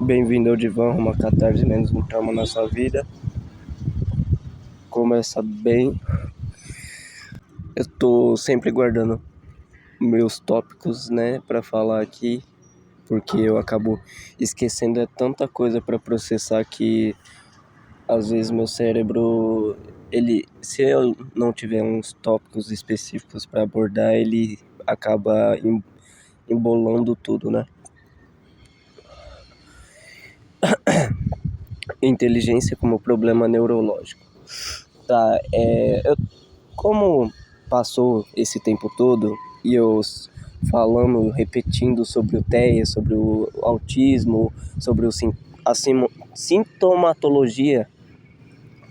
Bem-vindo ao divã, uma catarse menos um trauma na sua vida. Começa bem. Eu tô sempre guardando meus tópicos, né, pra falar aqui, porque eu acabo esquecendo tanta coisa pra processar que às vezes meu cérebro, se eu não tiver uns tópicos específicos pra abordar, ele acaba embolando tudo, né? Inteligência como problema neurológico. Tá, como passou esse tempo todo e eu falando, repetindo sobre o TEA, sobre o autismo, sobre a sintomatologia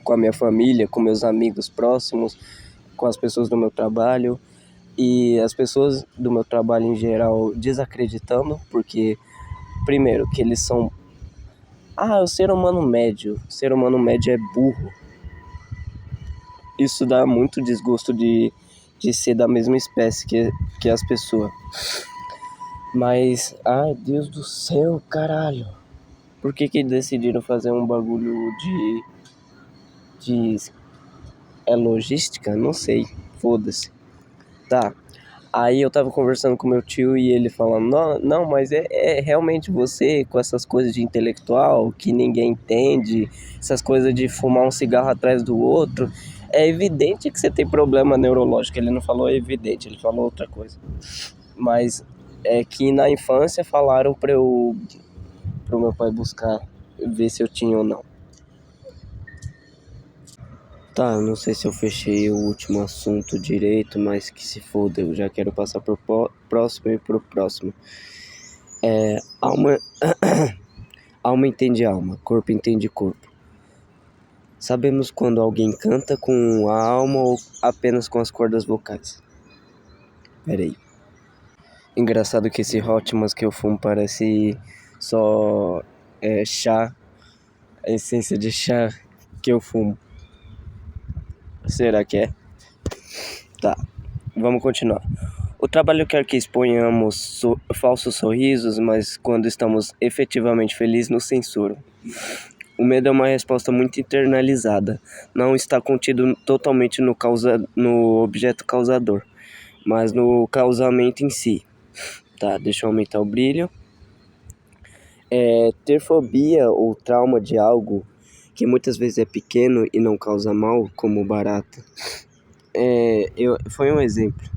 com a minha família, com meus amigos próximos, com as pessoas do meu trabalho e as pessoas do meu trabalho em geral desacreditando, porque primeiro que eles são o ser humano médio é burro. Isso dá muito desgosto de ser da mesma espécie que as pessoas. Mas, ai Deus do céu, caralho. Por que decidiram fazer um bagulho de logística? Não sei, foda-se. Tá, aí eu tava conversando com meu tio e ele falando, não, mas é realmente você com essas coisas de intelectual que ninguém entende, essas coisas de fumar um cigarro atrás do outro, é evidente que você tem problema neurológico. Ele não falou evidente, ele falou outra coisa. Mas é que na infância falaram pro meu pai buscar, ver se eu tinha ou não. Tá, não sei se eu fechei o último assunto direito, mas que se foda, eu já quero passar pro próximo e pro próximo. Alma, alma entende alma, corpo entende corpo. Sabemos quando alguém canta com a alma ou apenas com as cordas vocais. Pera aí. Engraçado que esse Hotmans que eu fumo parece só chá, a essência de chá que eu fumo. Será que é? Tá, vamos continuar. O trabalho quer que exponhamos falsos sorrisos, mas quando estamos efetivamente felizes nos censuram. O medo é uma resposta muito internalizada, não está contido totalmente no objeto causador, mas no causamento em si. Tá, deixa eu aumentar o brilho. Ter fobia ou trauma de algo que muitas vezes é pequeno e não causa mal, como barata. Foi um exemplo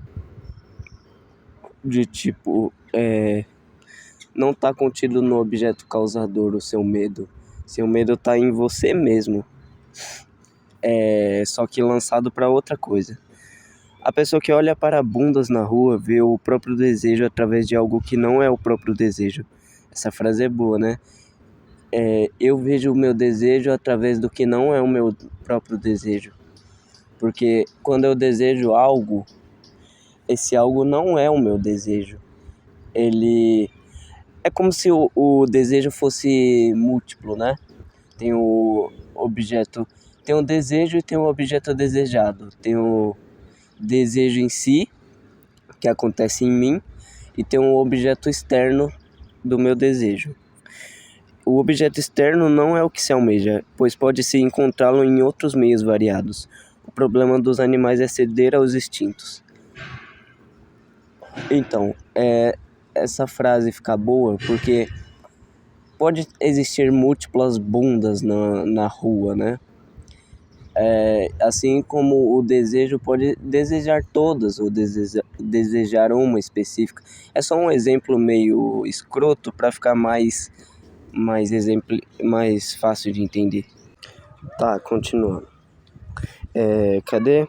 de tipo, não está contido no objeto causador o seu medo. Seu medo está em você mesmo. Só que lançado para outra coisa. A pessoa que olha para bundas na rua vê o próprio desejo através de algo que não é o próprio desejo. Essa frase é boa, né? Eu vejo o meu desejo através do que não é o meu próprio desejo. Porque quando eu desejo algo, esse algo não é o meu desejo. Ele é como se o desejo fosse múltiplo, né? Tem o objeto, tem o desejo e tem o objeto desejado. Tem o desejo em si, que acontece em mim, e tem um objeto externo do meu desejo. O objeto externo não é o que se almeja, pois pode-se encontrá-lo em outros meios variados. O problema dos animais é ceder aos instintos. Então, essa frase fica boa porque pode existir múltiplas bundas na rua, né? Assim como o desejo pode desejar todas ou desejar uma específica. É só um exemplo meio escroto para ficar mais fácil de entender. Tá, continuando. Cadê?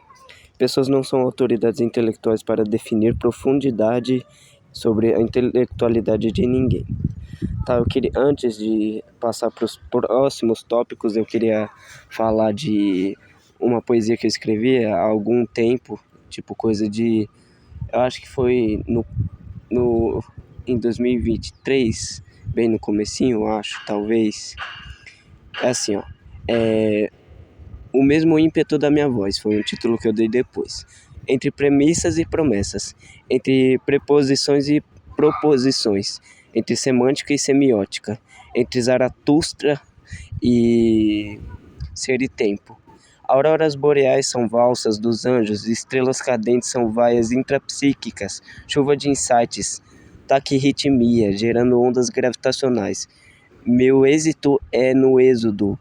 Pessoas não são autoridades intelectuais para definir profundidade sobre a intelectualidade de ninguém. Tá, antes de passar para os próximos tópicos, eu queria falar de uma poesia que eu escrevi há algum tempo, tipo coisa de, eu acho que foi em 2023, bem no comecinho, eu acho, talvez. É assim, ó. O mesmo ímpeto da minha voz, foi um título que eu dei depois. Entre premissas e promessas, entre preposições e proposições, entre semântica e semiótica, entre Zaratustra e Ser e Tempo. Auroras boreais são valsas dos anjos, estrelas cadentes são vaias intrapsíquicas, chuva de insights, taquirritmia, gerando ondas gravitacionais. Meu êxito é no êxodo.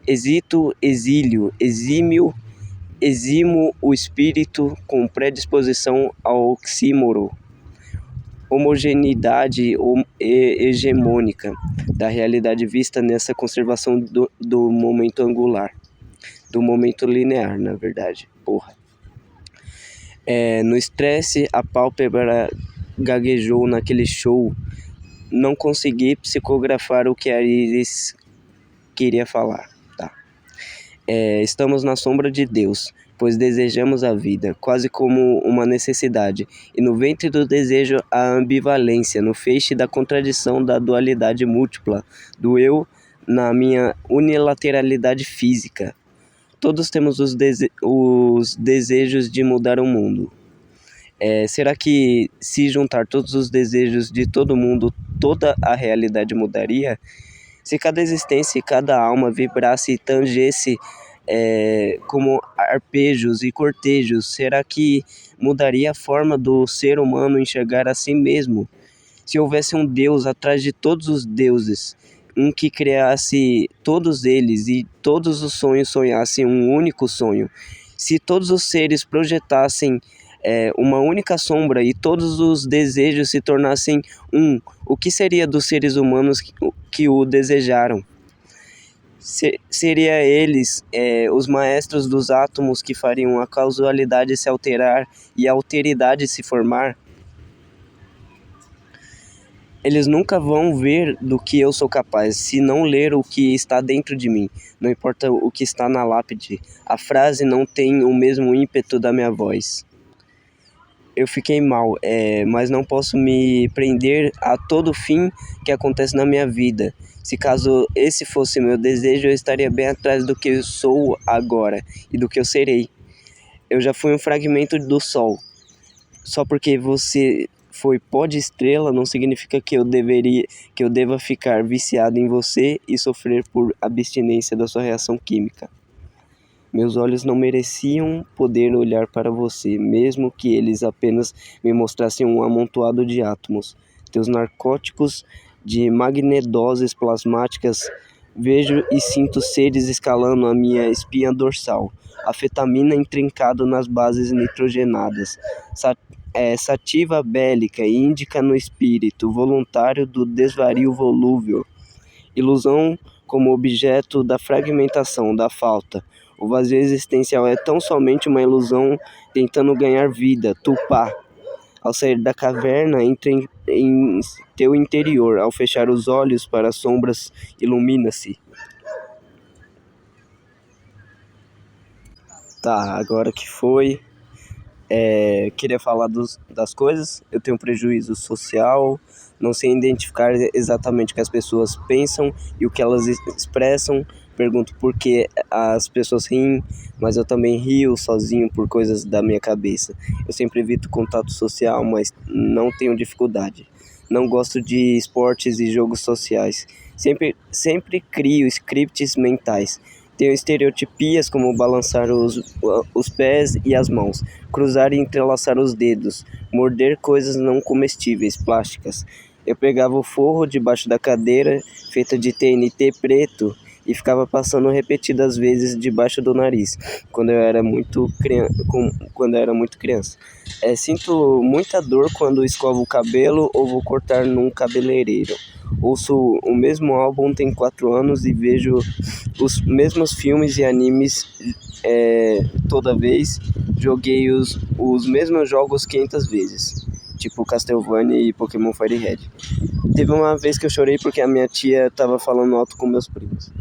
Exito, exílio, exímio, eximo o espírito com predisposição ao oxímoro. Homogeneidade hegemônica da realidade vista nessa conservação do momento angular. Do momento linear, na verdade. No estresse, a pálpebra gaguejou naquele show. Não consegui psicografar o que a Iris queria falar. Estamos na sombra de Deus, pois desejamos a vida, quase como uma necessidade. E no ventre do desejo a ambivalência, no feixe da contradição da dualidade múltipla, do eu na minha unilateralidade física. Todos temos os desejos de mudar o mundo. Será que se juntar todos os desejos de todo mundo, toda a realidade mudaria? Se cada existência e cada alma vibrasse e tangesse como arpejos e cortejos, será que mudaria a forma do ser humano enxergar a si mesmo? Se houvesse um Deus atrás de todos os deuses, um que criasse todos eles e todos os sonhos sonhassem um único sonho, se todos os seres projetassem uma única sombra e todos os desejos se tornassem um, o que seria dos seres humanos que o desejaram? Seria eles os maestros dos átomos que fariam a causalidade se alterar e a alteridade se formar? Eles nunca vão ver do que eu sou capaz, se não ler o que está dentro de mim. Não importa o que está na lápide, a frase não tem o mesmo ímpeto da minha voz. Eu fiquei mal, mas não posso me prender a todo fim que acontece na minha vida. Se caso esse fosse meu desejo, eu estaria bem atrás do que eu sou agora e do que eu serei. Eu já fui um fragmento do sol. Só porque você foi pó de estrela não significa que eu deva ficar viciado em você e sofrer por abstinência da sua reação química. Meus olhos não mereciam poder olhar para você, mesmo que eles apenas me mostrassem um amontoado de átomos. Teus narcóticos de magnedoses plasmáticas, vejo e sinto seres escalando a minha espinha dorsal, afetamina intrincado nas bases nitrogenadas, sativa bélica e índica no espírito, voluntário do desvario volúvel, ilusão como objeto da fragmentação, da falta. O vazio existencial é tão somente uma ilusão tentando ganhar vida, Tupá. Ao sair da caverna, entra em teu interior. Ao fechar os olhos para as sombras, ilumina-se. Tá, agora que foi. Queria falar das coisas. Eu tenho um prejuízo social, não sei identificar exatamente o que as pessoas pensam e o que elas expressam. Pergunto por que as pessoas riem, mas eu também rio sozinho por coisas da minha cabeça. Eu sempre evito contato social, mas não tenho dificuldade. Não gosto de esportes e jogos sociais. Sempre crio scripts mentais. Tenho estereotipias como balançar os pés e as mãos, cruzar e entrelaçar os dedos, morder coisas não comestíveis, plásticas. Eu pegava o forro debaixo da cadeira, feita de TNT preto, e ficava passando repetidas vezes debaixo do nariz, quando eu era muito criança. Sinto muita dor quando escovo o cabelo ou vou cortar num cabeleireiro. Ouço o mesmo álbum tem 4 anos e vejo os mesmos filmes e animes toda vez. Joguei os mesmos jogos 500 vezes, tipo Castlevania e Pokémon Fire Red. Teve uma vez que eu chorei porque a minha tia estava falando alto com meus primos.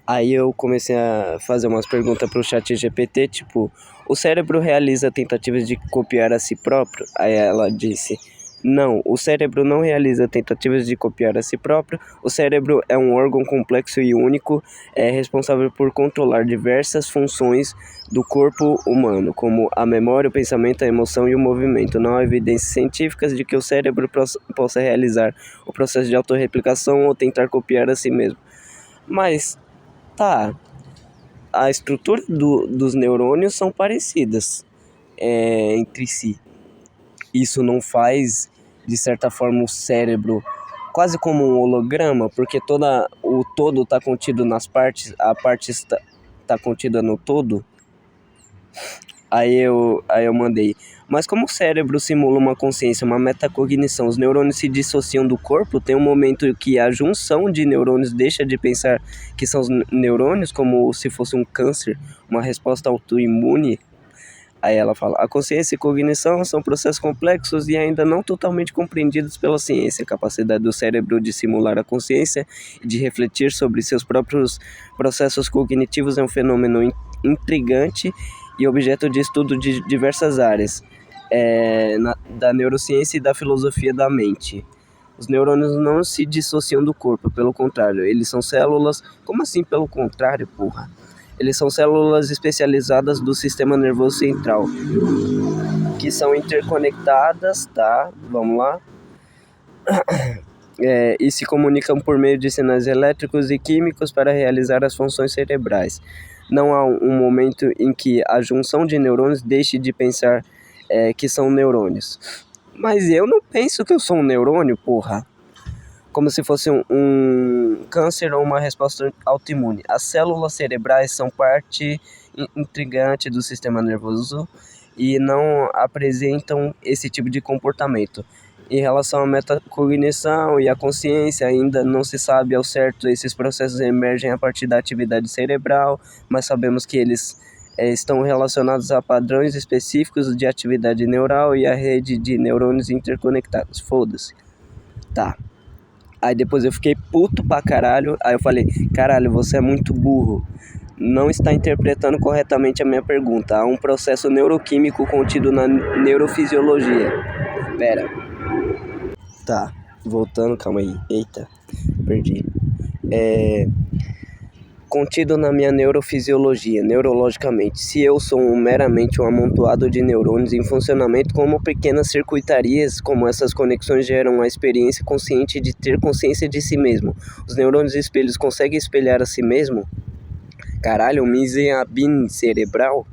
Aí eu comecei a fazer umas perguntas pro chat GPT, tipo, o cérebro realiza tentativas de copiar a si próprio? Aí ela disse, Não, o cérebro não realiza tentativas de copiar a si próprio. O cérebro é um órgão complexo e único, responsável por controlar diversas funções do corpo humano, como a memória, o pensamento, a emoção e o movimento. Não há evidências científicas de que o cérebro possa realizar o processo de autorreplicação ou tentar copiar a si mesmo. Mas, tá, a estrutura dos neurônios são parecidas entre si. Isso não faz, de certa forma, o cérebro quase como um holograma, porque o todo está contido nas partes, a parte está contida no todo. Aí eu mandei. Mas como o cérebro simula uma consciência, uma metacognição, os neurônios se dissociam do corpo, tem um momento que a junção de neurônios deixa de pensar que são os neurônios, como se fosse um câncer, uma resposta autoimune. Aí ela fala, a consciência e cognição são processos complexos e ainda não totalmente compreendidos pela ciência. A capacidade do cérebro de simular a consciência e de refletir sobre seus próprios processos cognitivos é um fenômeno intrigante e objeto de estudo de diversas áreas, da neurociência e da filosofia da mente. Os neurônios não se dissociam do corpo, pelo contrário, eles são células... Como assim pelo contrário, porra? Eles são células especializadas do sistema nervoso central, que são interconectadas, tá? Vamos lá. E se comunicam por meio de sinais elétricos e químicos para realizar as funções cerebrais. Não há um momento em que a junção de neurônios deixe de pensar que são neurônios. Mas eu não penso que eu sou um neurônio, porra. Como se fosse um câncer ou uma resposta autoimune. As células cerebrais são parte intrigante do sistema nervoso e não apresentam esse tipo de comportamento. Em relação à metacognição e à consciência, ainda não se sabe ao certo. Esses processos emergem a partir da atividade cerebral, mas sabemos que eles estão relacionados a padrões específicos de atividade neural e a rede de neurônios interconectados. Foda-se. Tá. Aí depois eu fiquei puto pra caralho. Aí eu falei, caralho, você é muito burro. Não está interpretando corretamente a minha pergunta. Há um processo neuroquímico contido na neurofisiologia. Pera. Tá, voltando, calma aí. Eita, perdi. Contido na minha neurofisiologia, neurologicamente. Se eu sou meramente um amontoado de neurônios em funcionamento, como pequenas circuitarias, como essas conexões geram a experiência consciente de ter consciência de si mesmo. Os neurônios espelhos conseguem espelhar a si mesmo? Caralho, um miseabin cerebral?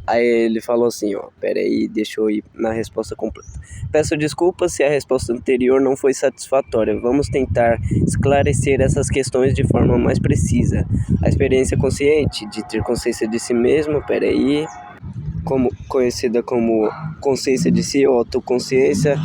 Aí ele falou assim, pera aí, deixa eu ir na resposta completa. Peço desculpas se a resposta anterior não foi satisfatória. Vamos tentar esclarecer essas questões de forma mais precisa. A experiência consciente, de ter consciência de si mesmo, conhecida como consciência de si ou autoconsciência,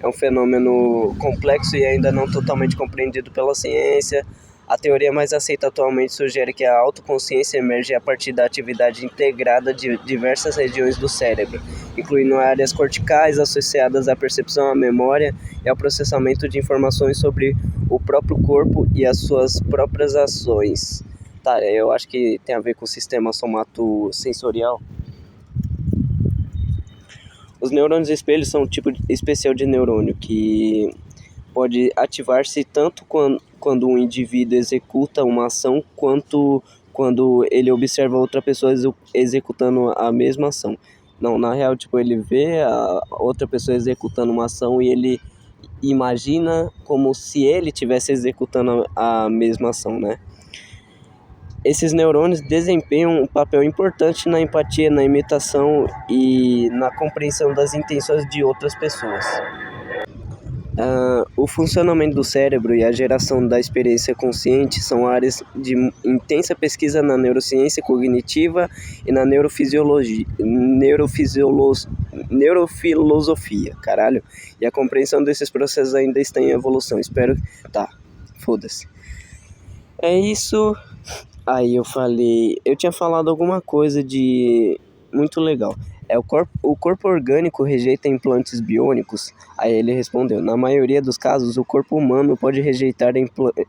é um fenômeno complexo e ainda não totalmente compreendido pela ciência. A teoria mais aceita atualmente sugere que a autoconsciência emerge a partir da atividade integrada de diversas regiões do cérebro, incluindo áreas corticais associadas à percepção, à memória e ao processamento de informações sobre o próprio corpo e as suas próprias ações. Tá, eu acho que tem a ver com o sistema somatosensorial. Os neurônios espelhos são um tipo especial de neurônio que pode ativar-se tanto quando um indivíduo executa uma ação, quanto quando ele observa outra pessoa executando a mesma ação. Não, na real, ele vê a outra pessoa executando uma ação e ele imagina como se ele estivesse executando a mesma ação, né? Esses neurônios desempenham um papel importante na empatia, na imitação e na compreensão das intenções de outras pessoas. O funcionamento do cérebro e a geração da experiência consciente são áreas de intensa pesquisa na neurociência cognitiva e na neurofilosofia, caralho. E a compreensão desses processos ainda está em evolução. Espero... Tá, foda-se. É isso. Aí eu tinha falado alguma coisa de muito legal. O corpo orgânico rejeita implantes biônicos? Aí ele respondeu, na maioria dos casos, o corpo humano pode rejeitar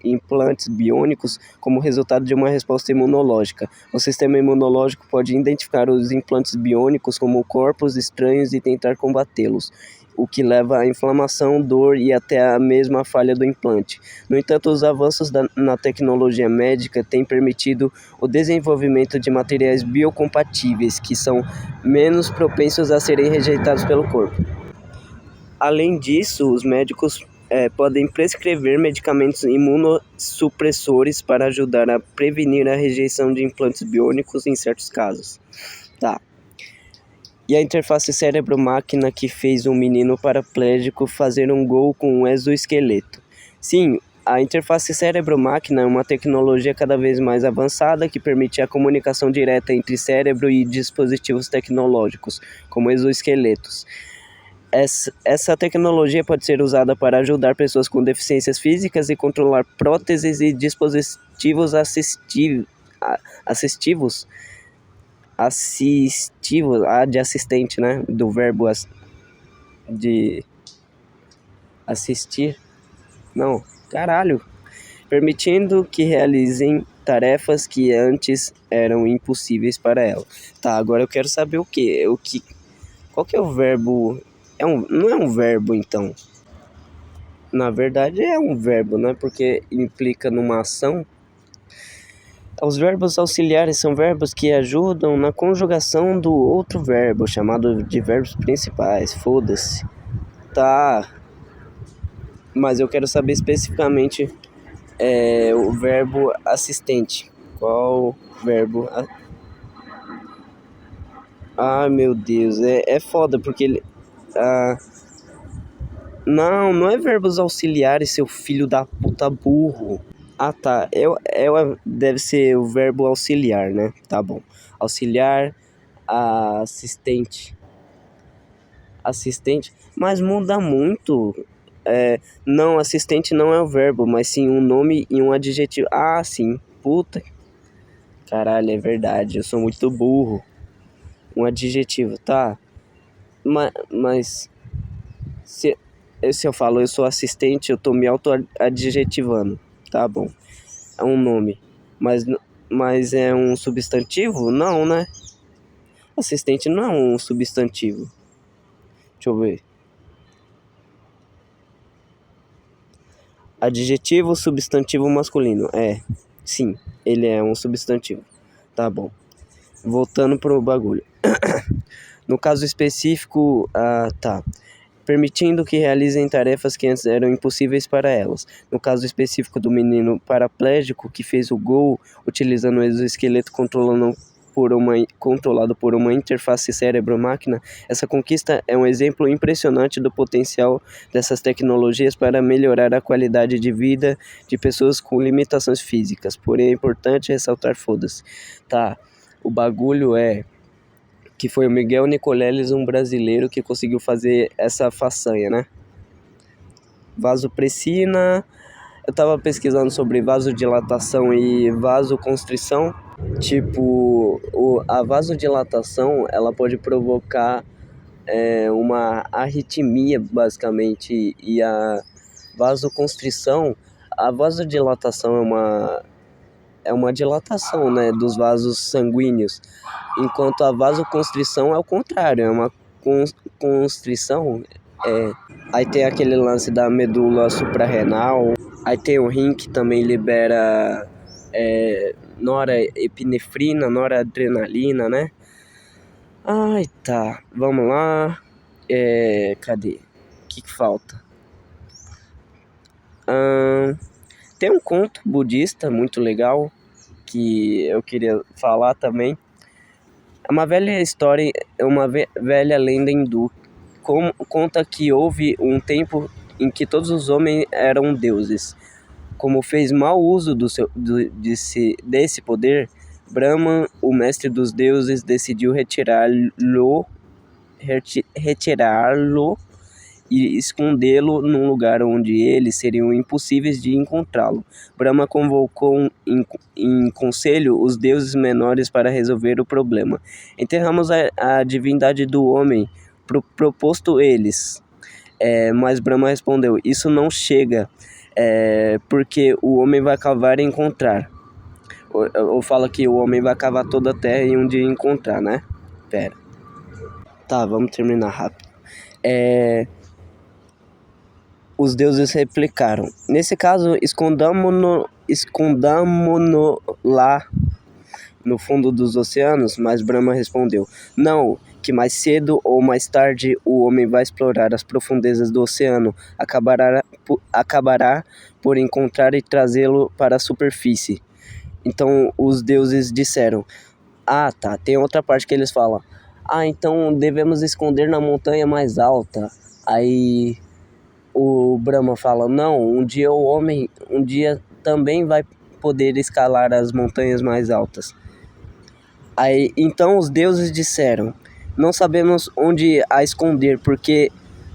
implantes biônicos como resultado de uma resposta imunológica. O sistema imunológico pode identificar os implantes biônicos como corpos estranhos e tentar combatê-los. o que leva à inflamação, dor e até a mesma falha do implante. No entanto, os avanços na tecnologia médica têm permitido o desenvolvimento de materiais biocompatíveis, que são menos propensos a serem rejeitados pelo corpo. Além disso, os médicos podem prescrever medicamentos imunossupressores para ajudar a prevenir a rejeição de implantes biônicos em certos casos. Tá. E a interface cérebro-máquina que fez um menino paraplégico fazer um gol com um exoesqueleto. Sim, a interface cérebro-máquina é uma tecnologia cada vez mais avançada que permite a comunicação direta entre cérebro e dispositivos tecnológicos, como exoesqueletos. Essa tecnologia pode ser usada para ajudar pessoas com deficiências físicas e controlar próteses e dispositivos assistivos, de assistente, né? Do verbo de assistir. Não, caralho. Permitindo que realizem tarefas que antes eram impossíveis para ela. Tá, agora eu quero saber qual que é o verbo? Não é um verbo, então. Na verdade é um verbo, né? Porque implica numa ação. Os verbos auxiliares são verbos que ajudam na conjugação do outro verbo, chamado de verbos principais. Foda-se. Tá. Mas eu quero saber especificamente o verbo assistente. Qual verbo? Ah, meu Deus. É foda, porque ele... Não é verbos auxiliares, seu filho da puta burro. Ah, tá. Deve ser o verbo auxiliar, né? Tá bom. Auxiliar, assistente. Assistente. Mas muda muito. Não, assistente não é o verbo, mas sim um nome e um adjetivo. Ah, sim. Puta. Caralho, é verdade. Eu sou muito burro. Um adjetivo, tá? Mas se eu falo eu sou assistente, eu tô me auto-adjetivando. Tá bom. É um nome. Mas é um substantivo? Não, né? Assistente não é um substantivo. Deixa eu ver. Adjetivo, substantivo masculino. Sim, ele é um substantivo. Tá bom. Voltando pro bagulho. No caso específico, tá. Permitindo que realizem tarefas que antes eram impossíveis para elas. No caso específico do menino paraplégico que fez o gol utilizando o exoesqueleto controlado por uma interface cérebro-máquina, essa conquista é um exemplo impressionante do potencial dessas tecnologias para melhorar a qualidade de vida de pessoas com limitações físicas. Porém, é importante ressaltar, foda-se. Tá, o bagulho que foi o Miguel Nicoleles, um brasileiro que conseguiu fazer essa façanha, né? Vasopressina. Eu tava pesquisando sobre vasodilatação e vasoconstrição. Tipo, a vasodilatação, ela pode provocar uma arritmia, basicamente. E a vasodilatação é uma dilatação, né, dos vasos sanguíneos, enquanto a vasoconstrição é o contrário, é uma constrição. Aí tem aquele lance da medula suprarrenal, aí tem o rim que também libera norepinefrina, noradrenalina, né? Ai, tá, vamos lá. Cadê? O que falta? Tem um conto budista muito legal que eu queria falar também. É uma velha história, uma velha lenda hindu. Conta que houve um tempo em que todos os homens eram deuses. Como fez mau uso desse poder, Brahma, o mestre dos deuses, decidiu retirá-lo e escondê-lo num lugar onde eles seriam impossíveis de encontrá-lo. Brahma convocou em conselho os deuses menores para resolver o problema. Enterramos a divindade do homem, proposto eles. Mas Brahma respondeu: isso não chega, porque o homem vai cavar e encontrar. Ou fala que o homem vai cavar toda a terra e um dia encontrar, né? Pera. Tá, vamos terminar rápido. Os deuses replicaram: nesse caso, escondamo-no lá no fundo dos oceanos. Mas Brahma respondeu: não, que mais cedo ou mais tarde o homem vai explorar as profundezas do oceano, acabará por encontrar e trazê-lo para a superfície. Então os deuses disseram: ah, tá, tem outra parte que eles falam: ah, então devemos esconder na montanha mais alta. Aí o Brahma fala: não, um dia também vai poder escalar as montanhas mais altas. Aí então os deuses disseram: não sabemos onde a esconder, porque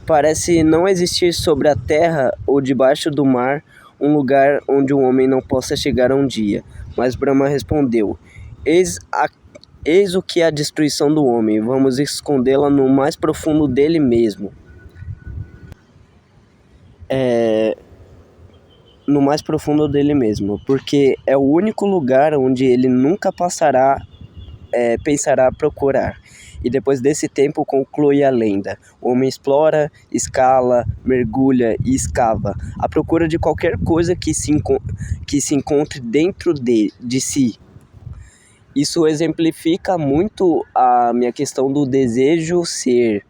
parece não existir sobre a terra ou debaixo do mar um lugar onde um homem não possa chegar um dia. Mas Brahma respondeu: eis, eis o que é a destruição do homem, vamos escondê-la no mais profundo dele mesmo. No mais profundo dele mesmo, porque é o único lugar onde ele nunca pensará procurar. E depois desse tempo conclui a lenda: o homem explora, escala, mergulha e escava, à procura de qualquer coisa que se encontre dentro de si. Isso exemplifica muito a minha questão do desejo ser.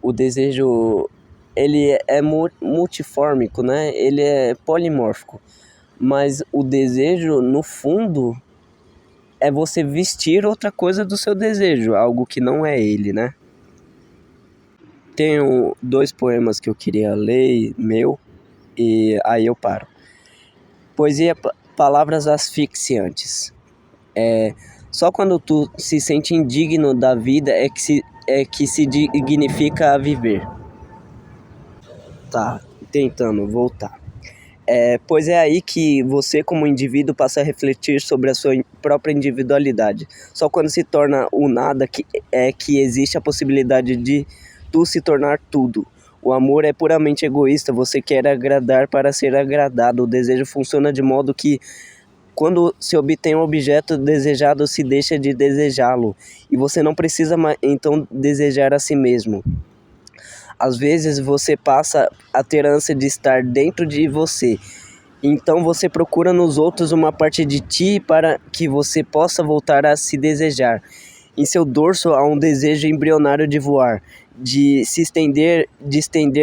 O desejo, ele é multifórmico, né? Ele é polimórfico. Mas o desejo, no fundo, é você vestir outra coisa do seu desejo, algo que não é ele, né? Tenho 2 poemas que eu queria ler, meu, e aí eu paro. Poesia, palavras asfixiantes. Só quando tu se sente indigno da vida é que se dignifica a viver. Tá, tentando voltar. Pois é aí que você, como indivíduo, passa a refletir sobre a sua própria individualidade. Só quando se torna o nada que existe a possibilidade de tu se tornar tudo. O amor é puramente egoísta, você quer agradar para ser agradado. O desejo funciona de modo que, quando se obtém um objeto desejado, se deixa de desejá-lo. E você não precisa mais, então, desejar a si mesmo. Às vezes você passa a ter ânsia de estar dentro de você. Então você procura nos outros uma parte de ti para que você possa voltar a se desejar. Em seu dorso há um desejo embrionário de voar, de estender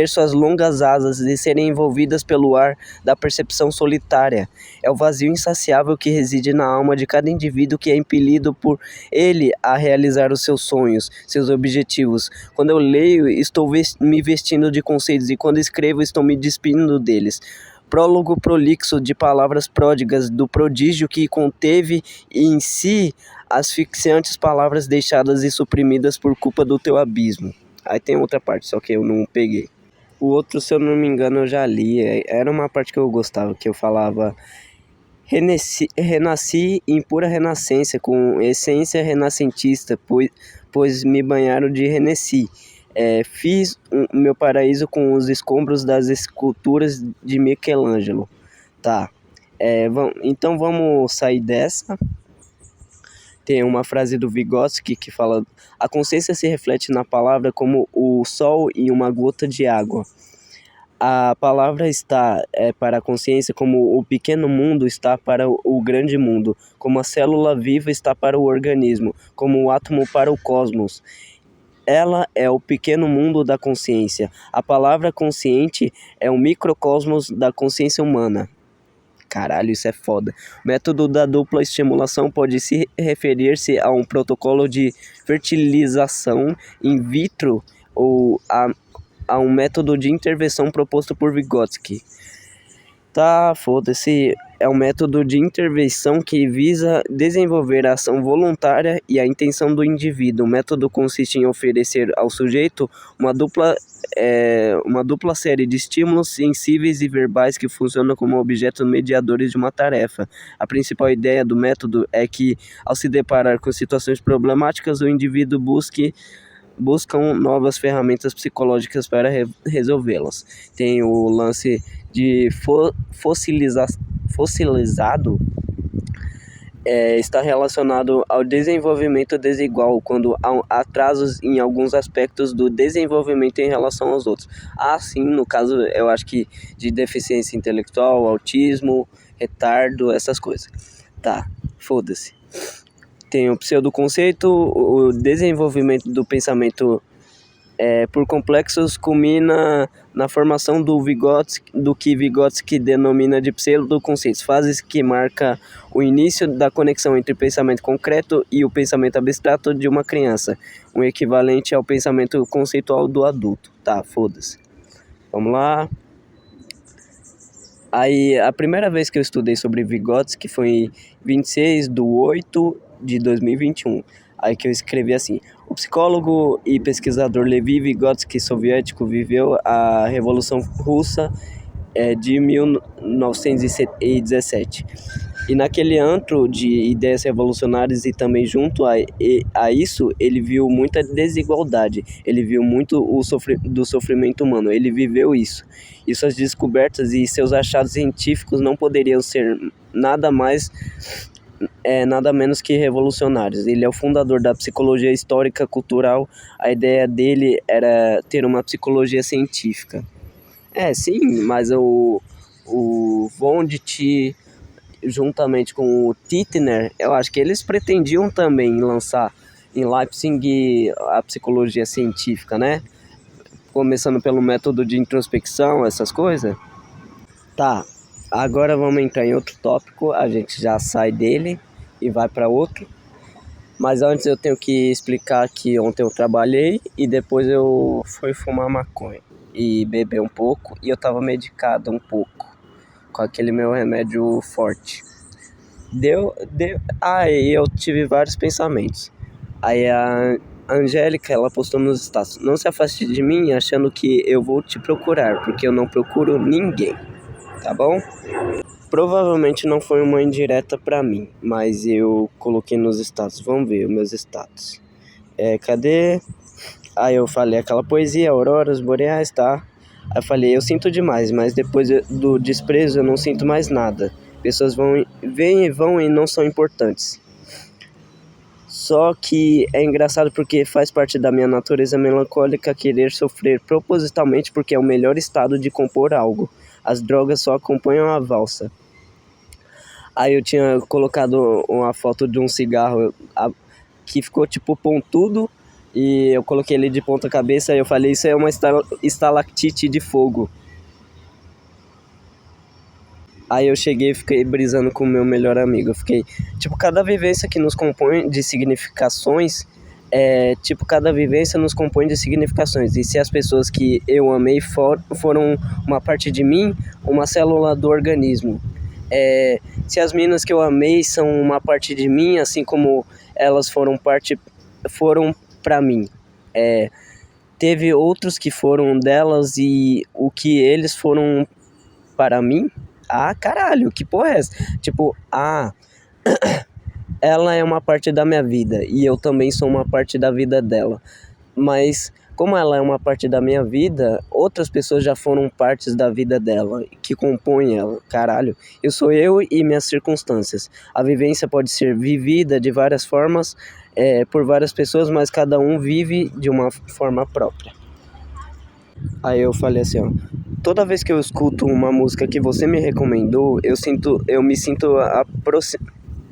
suas longas asas, de serem envolvidas pelo ar da percepção solitária. É o vazio insaciável que reside na alma de cada indivíduo que é impelido por ele a realizar os seus sonhos, seus objetivos. Quando eu leio, estou me vestindo de conceitos, e quando escrevo, estou me despindo deles. Prólogo prolixo de palavras pródigas, do prodígio que conteve em si asfixiantes palavras deixadas e suprimidas por culpa do teu abismo. Aí tem outra parte, só que eu não peguei. O outro, se eu não me engano, eu já li. Era uma parte que eu gostava, que eu falava: renasci em pura renascença, com essência renascentista, pois me banharam de Renesci. Fiz meu paraíso com os escombros das esculturas de Michelangelo. Tá, então vamos sair dessa. Tem uma frase do Vygotsky que fala: a consciência se reflete na palavra como o sol em uma gota de água. A palavra está para a consciência como o pequeno mundo está para o grande mundo, como a célula viva está para o organismo, como o átomo para o cosmos. Ela é o pequeno mundo da consciência. A palavra consciente é o microcosmos da consciência humana. Caralho, isso é foda. O método da dupla estimulação pode se referir-se a um protocolo de fertilização in vitro ou a um método de intervenção proposto por Vygotsky. Tá, foda-se. É um método de intervenção que visa desenvolver a ação voluntária e a intenção do indivíduo. O método consiste em oferecer ao sujeito uma dupla série de estímulos sensíveis e verbais que funcionam como objetos mediadores de uma tarefa. A principal ideia do método é que, ao se deparar com situações problemáticas, o indivíduo buscam novas ferramentas psicológicas para resolvê-las. Tem o lance de fossilizado, está relacionado ao desenvolvimento desigual, quando há atrasos em alguns aspectos do desenvolvimento em relação aos outros. Sim, no caso, eu acho que de deficiência intelectual, autismo, retardo, essas coisas. Tá, foda-se. Tem o pseudoconceito, o desenvolvimento do pensamento por complexos culmina na formação do que Vygotsky denomina de pseudoconceitos, fases que marca o início da conexão entre o pensamento concreto e o pensamento abstrato de uma criança, um equivalente ao pensamento conceitual do adulto. Tá, foda-se. Vamos lá. Aí, a primeira vez que eu estudei sobre Vygotsky foi em 26/8/2021. Aí que eu escrevi assim: o psicólogo e pesquisador Levi Vygotsky, soviético, viveu a Revolução Russa de 1917. E naquele antro de ideias revolucionárias e também junto a isso, ele viu muita desigualdade, ele viu muito do sofrimento humano, ele viveu isso. E suas descobertas e seus achados científicos não poderiam ser nada menos que revolucionários. Ele é o fundador da psicologia histórica cultural. A ideia dele era ter uma psicologia científica. Sim, mas o Vondt, juntamente com o Titner, eu acho que eles pretendiam também lançar em Leipzig a psicologia científica, né? Começando pelo método de introspecção, essas coisas. Tá, agora vamos entrar em outro tópico, a gente já sai dele e vai para outro. Mas antes eu tenho que explicar que ontem eu trabalhei e depois eu fui fumar maconha e beber um pouco, e eu tava medicado um pouco com aquele meu remédio forte. Aí eu tive vários pensamentos. Aí a Angélica, ela postou nos status: não se afaste de mim achando que eu vou te procurar, porque eu não procuro ninguém, tá bom? Provavelmente não foi uma indireta pra mim, mas eu coloquei nos status. Vamos ver os meus status. Cadê? Aí eu falei aquela poesia, auroras boreais, tá? Aí eu falei: eu sinto demais, mas depois do desprezo eu não sinto mais nada. Pessoas vêm e vão e não são importantes. Só que é engraçado porque faz parte da minha natureza melancólica querer sofrer propositalmente, porque é o melhor estado de compor algo. As drogas só acompanham a valsa. Aí eu tinha colocado uma foto de um cigarro que ficou tipo pontudo, e eu coloquei ele de ponta cabeça e eu falei: isso é uma estalactite de fogo. Aí eu cheguei e fiquei brisando com o meu melhor amigo. Eu fiquei, tipo, cada vivência que nos compõe de significações, e se as pessoas que eu amei foram uma parte de mim, uma célula do organismo. Se as meninas que eu amei são uma parte de mim, assim como elas foram pra mim. Teve outros que foram delas e o que eles foram para mim. Caralho, que porra é essa? Tipo, ela é uma parte da minha vida e eu também sou uma parte da vida dela. Mas como ela é uma parte da minha vida, outras pessoas já foram partes da vida dela, que compõem ela. Caralho, eu sou eu e minhas circunstâncias. A vivência pode ser vivida de várias formas, por várias pessoas, mas cada um vive de uma forma própria. Aí eu falei assim, ó: toda vez que eu escuto uma música que você me recomendou, eu me sinto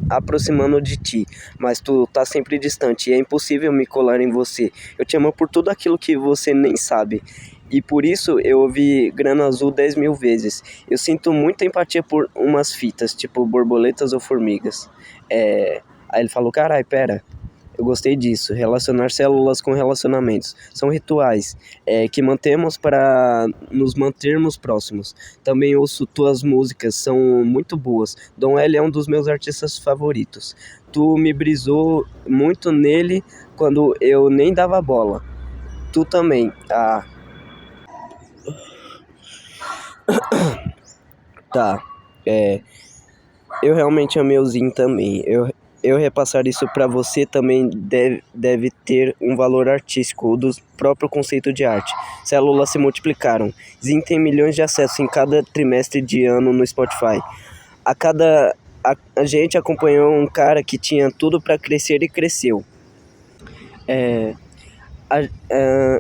aproximando de ti, mas tu tá sempre distante e é impossível me colar em você. Eu te amo por tudo aquilo que você nem sabe. E por isso eu ouvi Grana Azul 10.000 vezes. Eu sinto muita empatia por umas fitas, tipo borboletas ou formigas. Aí ele falou: carai, pera. Eu gostei disso. Relacionar células com relacionamentos. São rituais que mantemos para nos mantermos próximos. Também ouço tuas músicas, são muito boas. Dom L é um dos meus artistas favoritos. Tu me brisou muito nele quando eu nem dava bola. Tu também. Tá. Eu realmente amei o Zin também. Eu repassar isso pra você também deve ter um valor artístico, ou do próprio conceito de arte. Células se multiplicaram. Zin tem milhões de acessos em cada trimestre de ano no Spotify. A cada A gente acompanhou um cara que tinha tudo para crescer e cresceu. É,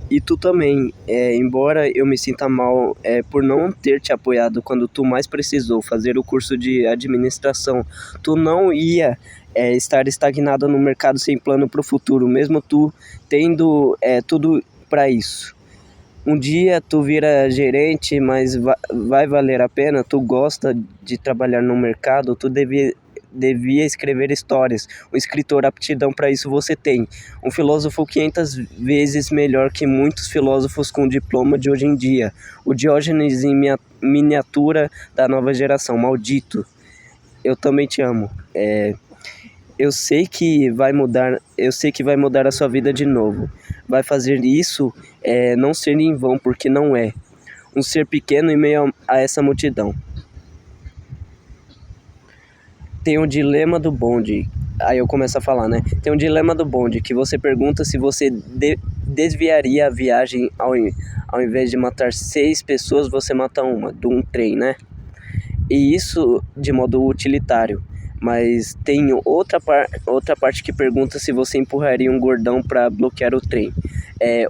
e tu também, embora eu me sinta mal por não ter te apoiado quando tu mais precisou fazer o curso de administração, tu não ia estar estagnado no mercado sem plano para o futuro, mesmo tu tendo tudo para isso. Um dia tu vira gerente, mas vai valer a pena? Tu gosta de trabalhar no mercado? Tu devia escrever histórias. Um escritor, aptidão para isso você tem. Um filósofo 500 vezes melhor que muitos filósofos com diploma de hoje em dia. O Diógenes em miniatura da nova geração. Maldito. Eu também te amo. Eu sei que vai mudar a sua vida de novo. Vai fazer isso não ser em vão, porque não é. Um ser pequeno em meio a essa multidão. Tem o dilema do bonde. Aí eu começo a falar, né? Tem um dilema do bonde, que você pergunta se você desviaria a viagem ao invés de matar 6 pessoas, você mata uma, de um trem, né? E isso de modo utilitário. Mas tem outra parte que pergunta se você empurraria um gordão para bloquear o trem.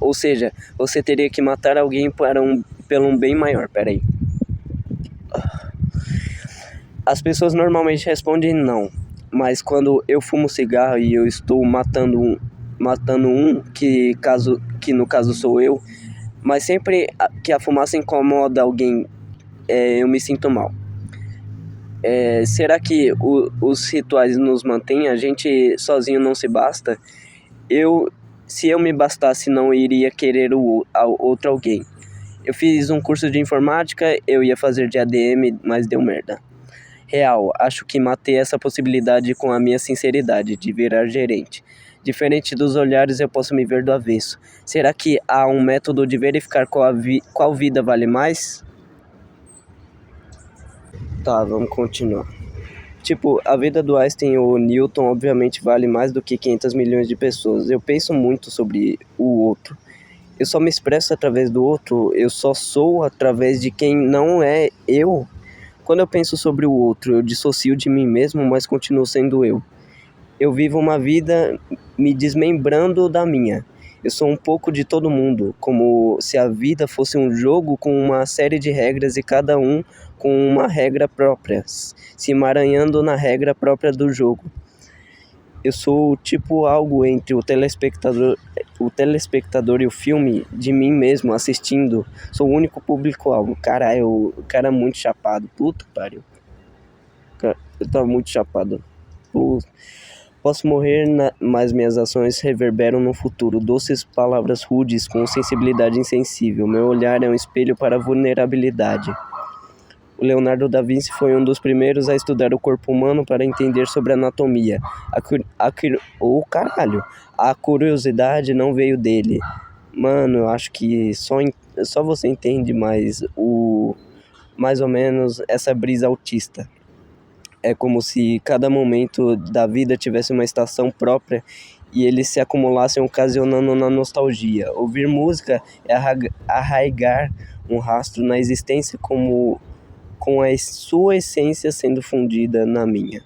Ou seja, você teria que matar alguém pelo um bem maior. Peraí. As pessoas normalmente respondem não. Mas quando eu fumo cigarro e eu estou matando um que no caso sou eu, mas sempre que a fumaça incomoda alguém, eu me sinto mal. Será que os rituais nos mantêm? A gente sozinho não se basta? Se eu me bastasse, não iria querer outro alguém. Eu fiz um curso de informática, eu ia fazer de ADM, mas deu merda. Real, acho que matei essa possibilidade com a minha sinceridade de virar gerente. Diferente dos olhares, eu posso me ver do avesso. Será que há um método de verificar qual vida vale mais? Tá, vamos continuar. Tipo, a vida do Einstein ou Newton obviamente vale mais do que 500 milhões de pessoas. Eu penso muito sobre o outro. Eu só me expresso através do outro, eu só sou através de quem não é eu. Quando eu penso sobre o outro, eu dissocio de mim mesmo, mas continuo sendo eu. Eu vivo uma vida me desmembrando da minha. Eu sou um pouco de todo mundo, como se a vida fosse um jogo com uma série de regras e cada um com uma regra própria, se emaranhando na regra própria do jogo. Eu sou tipo algo entre o telespectador e o filme de mim mesmo assistindo. Sou o único público-alvo. Caralho, o cara é muito chapado. Puta que pariu. Eu tava muito chapado. Posso morrer, mas minhas ações reverberam no futuro. Doces palavras rudes com sensibilidade insensível. Meu olhar é um espelho para a vulnerabilidade. O Leonardo da Vinci foi um dos primeiros a estudar o corpo humano para entender sobre anatomia. A curiosidade não veio dele. Mano, eu acho que só você entende mais ou menos essa brisa autista. É como se cada momento da vida tivesse uma estação própria e eles se acumulassem ocasionando na nostalgia. Ouvir música é arraigar um rastro na existência com a sua essência sendo fundida na minha.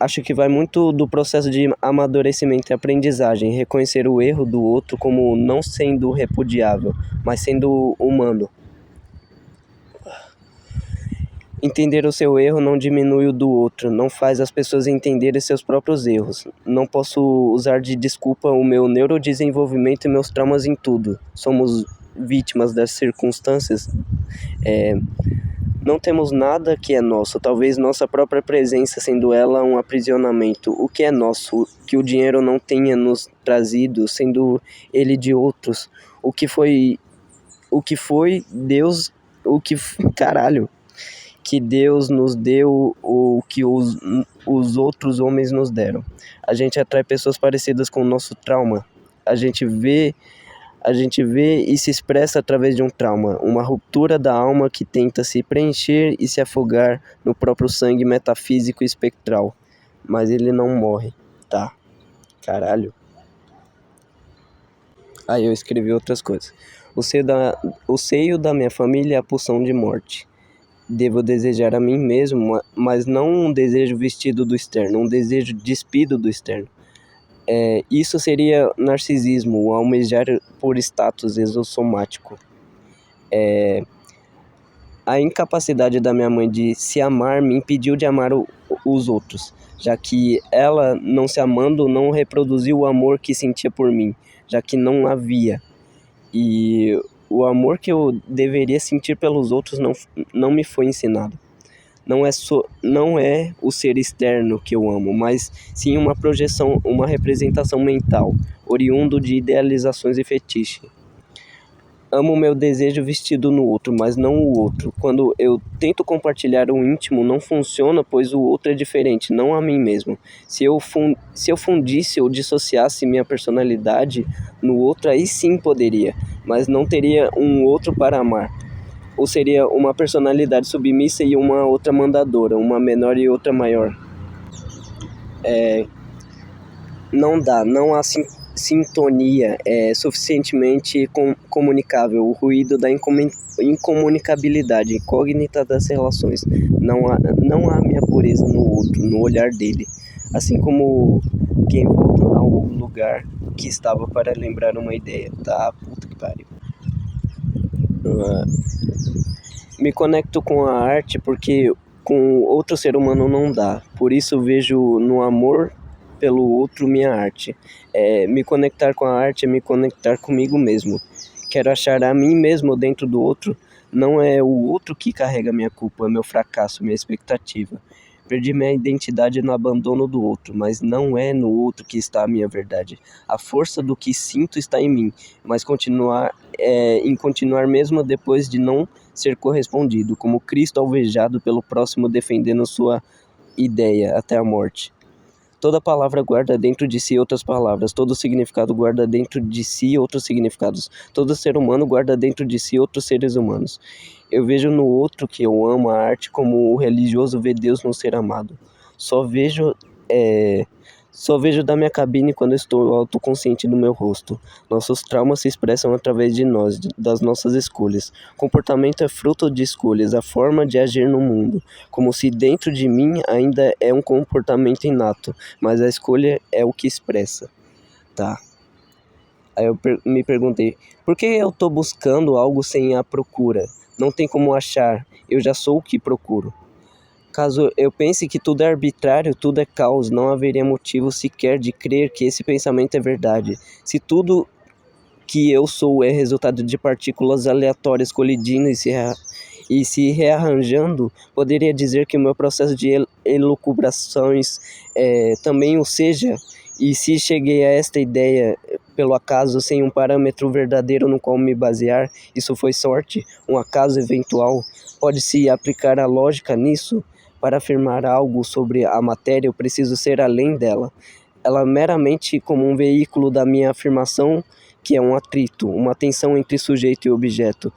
Acho que vai muito do processo de amadurecimento e aprendizagem, reconhecer o erro do outro como não sendo repudiável, mas sendo humano. Entender o seu erro não diminui o do outro, não faz as pessoas entenderem seus próprios erros. Não posso usar de desculpa o meu neurodesenvolvimento e meus traumas em tudo. Somos vítimas das circunstâncias. Não temos nada que é nosso, talvez nossa própria presença, sendo ela um aprisionamento. O que é nosso, que o dinheiro não tenha nos trazido, sendo ele de outros. O que foi Deus, caralho, que Deus nos deu ou que os outros homens nos deram. A gente atrai pessoas parecidas com o nosso trauma. A gente vê e se expressa através de um trauma, uma ruptura da alma que tenta se preencher e se afogar no próprio sangue metafísico e espectral. Mas ele não morre, tá? Caralho. Aí eu escrevi outras coisas. O seio da minha família é a pulsão de morte. Devo desejar a mim mesmo, mas não um desejo vestido do externo, um desejo despido do externo. Isso seria narcisismo, o almejar por status exossomático. A incapacidade da minha mãe de se amar me impediu de amar os outros, já que ela, não se amando, não reproduziu o amor que sentia por mim, já que não havia. E o amor que eu deveria sentir pelos outros não me foi ensinado. Não é o ser externo que eu amo, mas sim uma projeção, uma representação mental, oriundo de idealizações e fetiches. Amo o meu desejo vestido no outro, mas não o outro. Quando eu tento compartilhar o íntimo, não funciona, pois o outro é diferente, não a mim mesmo. Se eu fundisse ou dissociasse minha personalidade no outro, aí sim poderia, mas não teria um outro para amar. Ou seria uma personalidade submissa e uma outra mandadora, uma menor e outra maior. Não dá, não há sintonia suficientemente comunicável, o ruído da incomunicabilidade incógnita das relações. Não há minha pureza no outro, no olhar dele. Assim como quem volta ao lugar que estava para lembrar uma ideia. Tá, puta que pariu. Me conecto com a arte porque com outro ser humano não dá. Por isso vejo no amor pelo outro minha arte. Me conectar com a arte é me conectar comigo mesmo. Quero achar a mim mesmo dentro do outro. Não é o outro que carrega minha culpa, é meu fracasso, minha expectativa. Perdi minha identidade no abandono do outro, mas não é no outro que está a minha verdade. A força do que sinto está em mim, mas em continuar mesmo depois de não ser correspondido, como Cristo alvejado pelo próximo defendendo sua ideia até a morte. Toda palavra guarda dentro de si outras palavras, todo significado guarda dentro de si outros significados, todo ser humano guarda dentro de si outros seres humanos. Eu vejo no outro que eu amo a arte como o religioso vê Deus no ser amado. Só vejo da minha cabine quando estou autoconsciente do meu rosto. Nossos traumas se expressam através de nós, das nossas escolhas. Comportamento é fruto de escolhas, a forma de agir no mundo, como se dentro de mim ainda é um comportamento inato, mas a escolha é o que expressa. Tá. Aí eu me perguntei, por que eu estou buscando algo sem a procura? Não tem como achar, eu já sou o que procuro. Caso eu pense que tudo é arbitrário, tudo é caos, não haveria motivo sequer de crer que esse pensamento é verdade. Se tudo que eu sou é resultado de partículas aleatórias colidindo e se rearranjando, poderia dizer que o meu processo de elucubrações também o seja. E se cheguei a esta ideia pelo acaso, sem um parâmetro verdadeiro no qual me basear, isso foi sorte, um acaso eventual? Pode-se aplicar a lógica nisso? Para afirmar algo sobre a matéria, eu preciso ser além dela. Ela é meramente como um veículo da minha afirmação, que é um atrito, uma tensão entre sujeito e objeto.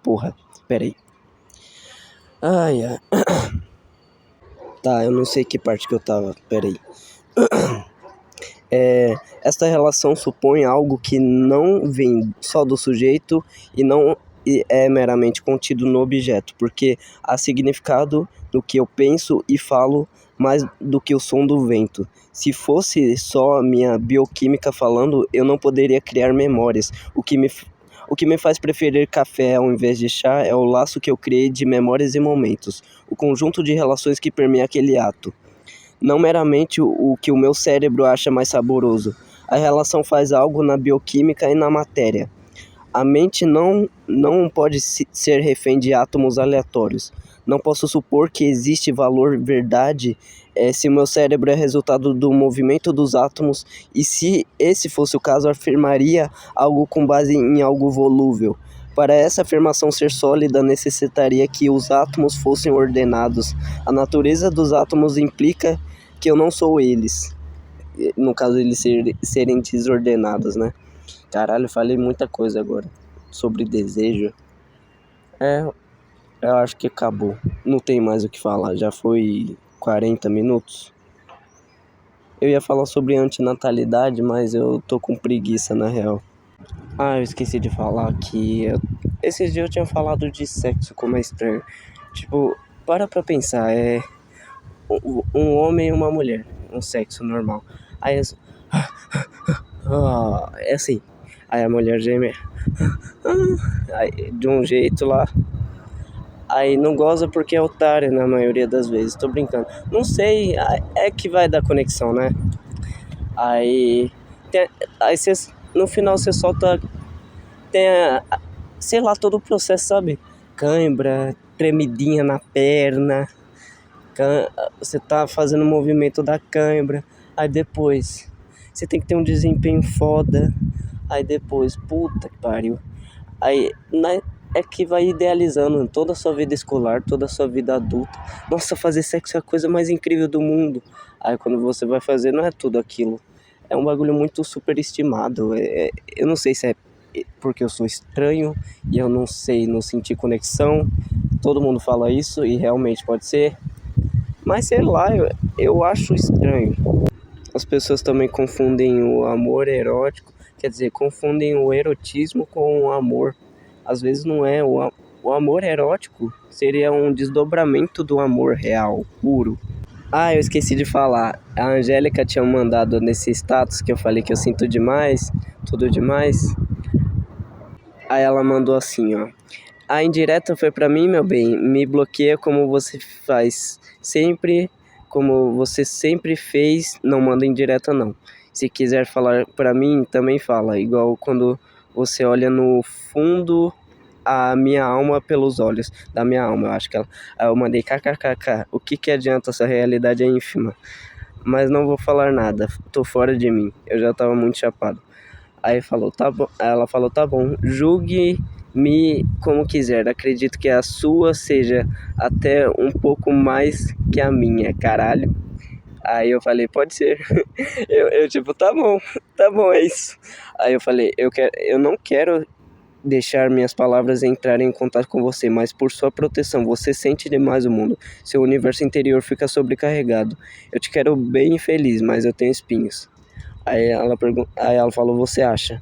Porra, peraí. Ai. Tá, eu não sei que parte que eu tava, peraí. Esta relação supõe algo que não vem só do sujeito e não é meramente contido no objeto, porque há significado no que eu penso e falo mais do que o som do vento. Se fosse só a minha bioquímica falando, eu não poderia criar memórias. O que me faz preferir café ao invés de chá é o laço que eu criei de memórias e momentos, o conjunto de relações que permeia aquele ato. Não meramente o que o meu cérebro acha mais saboroso. A relação faz algo na bioquímica e na matéria. A mente não pode ser refém de átomos aleatórios. Não posso supor que existe valor verdade se o meu cérebro é resultado do movimento dos átomos, e se esse fosse o caso, afirmaria algo com base em algo volúvel. Para essa afirmação ser sólida, necessitaria que os átomos fossem ordenados. A natureza dos átomos implica que eu não sou eles. No caso, eles serem desordenados, né? Caralho, falei muita coisa agora sobre desejo. Eu acho que acabou. Não tem mais o que falar. Já foi 40 minutos. Eu ia falar sobre antinatalidade, mas eu tô com preguiça, na real. Ah, eu esqueci de falar que esses dias eu tinha falado de sexo como é estranho. Tipo, pra pensar, um homem e uma mulher, um sexo normal. Aí é assim. Aí a mulher geme aí, de um jeito lá. Aí não goza porque é otário na maioria das vezes. Tô brincando. Não sei, é que vai dar conexão, né? Aí, aí cê, no final você solta, sei lá, todo o processo, sabe? Cãibra, tremidinha na perna, você tá fazendo o movimento da cãibra, aí depois você tem que ter um desempenho foda, aí depois, puta que pariu. Aí, é que vai idealizando toda a sua vida escolar, toda a sua vida adulta. Nossa, fazer sexo é a coisa mais incrível do mundo. Aí quando você vai fazer, não é tudo aquilo. É um bagulho muito superestimado. Eu não sei se é porque eu sou estranho e eu não sei, não sentir conexão. Todo mundo fala isso e realmente pode ser. Mas sei lá, eu acho estranho. As pessoas também confundem o amor erótico, quer dizer, confundem o erotismo com o amor. Às vezes não é. O amor erótico seria um desdobramento do amor real, puro. Ah, eu esqueci de falar. A Angélica tinha mandado nesse status que eu falei que eu sinto demais, tudo demais. Aí ela mandou assim, ó. A indireta foi pra mim, meu bem. Me bloqueia como você faz sempre, como você sempre fez. Não manda indireta, não. Se quiser falar pra mim, também fala. Igual quando você olha no fundo a minha alma pelos olhos da minha alma, eu acho que ela. Aí eu mandei kkkk. O que adianta? Essa realidade é ínfima. Mas não vou falar nada. Tô fora de mim. Eu já tava muito chapado. Aí falou, tá bom. Ela falou, tá bom, julgue-me como quiser. Acredito que a sua seja até um pouco mais que a minha, caralho. Aí eu falei, pode ser. Eu tipo, tá bom, é isso. Aí eu falei, eu não quero deixar minhas palavras entrarem em contato com você, mas por sua proteção, você sente demais o mundo. Seu universo interior fica sobrecarregado. Eu te quero bem e feliz, mas eu tenho espinhos. Aí ela falou, você acha?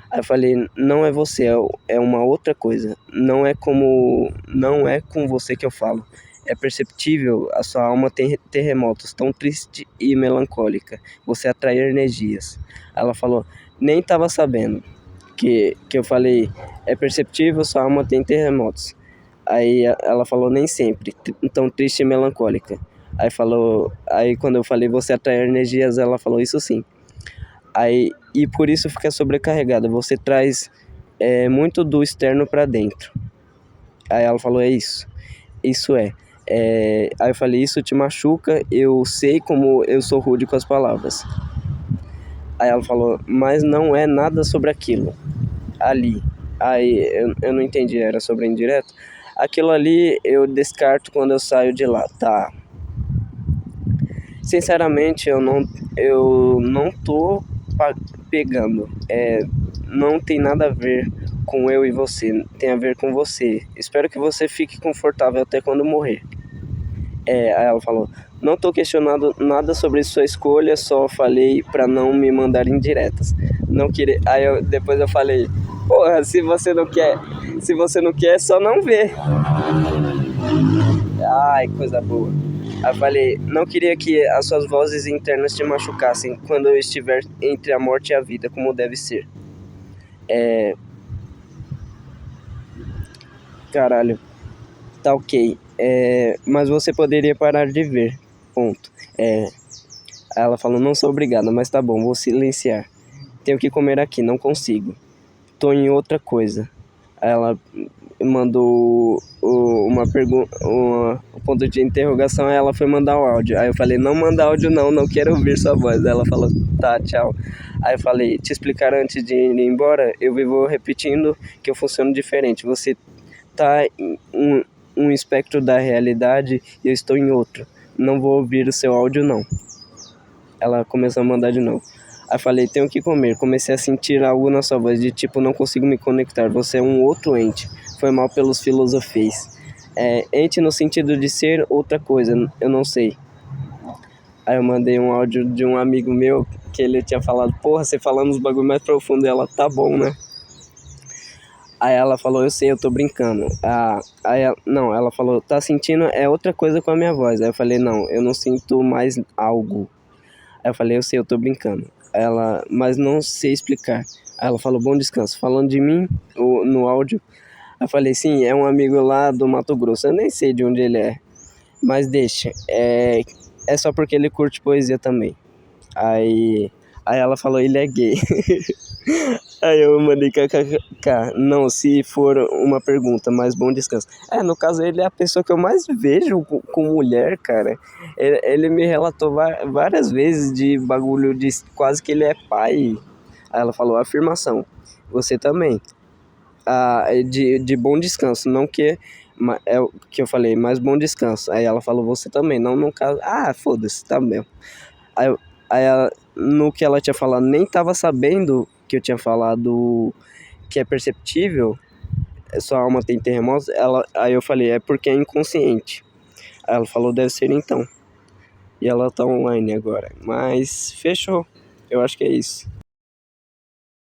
Aí eu falei, não é você, é uma outra coisa. Não é com você que eu falo. É perceptível, a sua alma tem terremotos, tão triste e melancólica. Você atrai energias. Ela falou, nem estava sabendo que eu falei, é perceptível, sua alma tem terremotos. Aí ela falou, nem sempre, tão triste e melancólica. Aí quando eu falei, você atrai energias, ela falou, isso sim. Aí, e por isso fica sobrecarregada. Você traz muito do externo para dentro. Aí ela falou, é isso. Isso é. Aí eu falei, isso te machuca, eu sei como eu sou rude com as palavras. Aí ela falou, mas não é nada sobre aquilo. Ali. Aí eu não entendi, era sobre a indireta. Aquilo ali eu descarto quando eu saio de lá, tá? Sinceramente, eu não tô pegando. Não tem nada a ver com eu e você, tem a ver com você. Espero que você fique confortável até quando morrer. Aí ela falou, não tô questionando nada sobre sua escolha, só falei pra não me mandar indiretas. Não queria. Depois eu falei, porra, se você não quer, só não vê. Ai, coisa boa. Aí eu falei, não queria que as suas vozes internas te machucassem quando eu estiver entre a morte e a vida, como deve ser. Caralho, tá ok. Mas você poderia parar de ver. Ponto. Aí ela falou, não sou obrigada, mas tá bom, vou silenciar. Tenho que comer aqui, não consigo. Tô em outra coisa. Aí ela mandou uma pergunta, um ponto de interrogação, aí ela foi mandar o áudio. Aí eu falei, não manda áudio não quero ouvir sua voz. Aí ela falou, tá, tchau. Aí eu falei, te explicar antes de ir embora, eu vivo repetindo que eu funciono diferente. Você tá em um espectro da realidade e eu estou em outro. Não vou ouvir o seu áudio não. Ela começou a mandar de novo. Aí falei, tenho que comer. Comecei a sentir algo na sua voz, de tipo, não consigo me conectar. Você é um outro ente. Foi mal pelos filosofeis. Ente no sentido de ser outra coisa, eu não sei. Aí eu mandei um áudio de um amigo meu, que ele tinha falado, porra, você falando uns bagulho mais profundo, e ela, tá bom, né? Aí ela falou, eu sei, eu tô brincando. Não, ela falou, tá sentindo é outra coisa com a minha voz. Aí eu falei, não, eu não sinto mais algo. Aí eu falei, eu sei, eu tô brincando. Ela, mas não sei explicar. Aí ela falou, bom descanso. Falando de mim no áudio. Aí eu falei, sim, é um amigo lá do Mato Grosso. Eu nem sei de onde ele é. Mas deixa, é só porque ele curte poesia também. Aí ela falou, ele é gay. Aí eu mandei kkkk. Não, se for uma pergunta, mas bom descanso. No caso, ele é a pessoa que eu mais vejo com mulher, cara. Ele me relatou várias vezes de bagulho de quase que ele é pai. Aí ela falou, afirmação. Você também. De bom descanso, não que é o que eu falei, mas bom descanso. Aí ela falou, você também, não no caso. Foda-se, tá mesmo. Aí ela, no que ela tinha falado, nem tava sabendo que eu tinha falado que é perceptível, sua alma tem terremotos. Aí eu falei, é porque é inconsciente. Aí ela falou, deve ser então. E ela tá online agora. Mas fechou. Eu acho que é isso.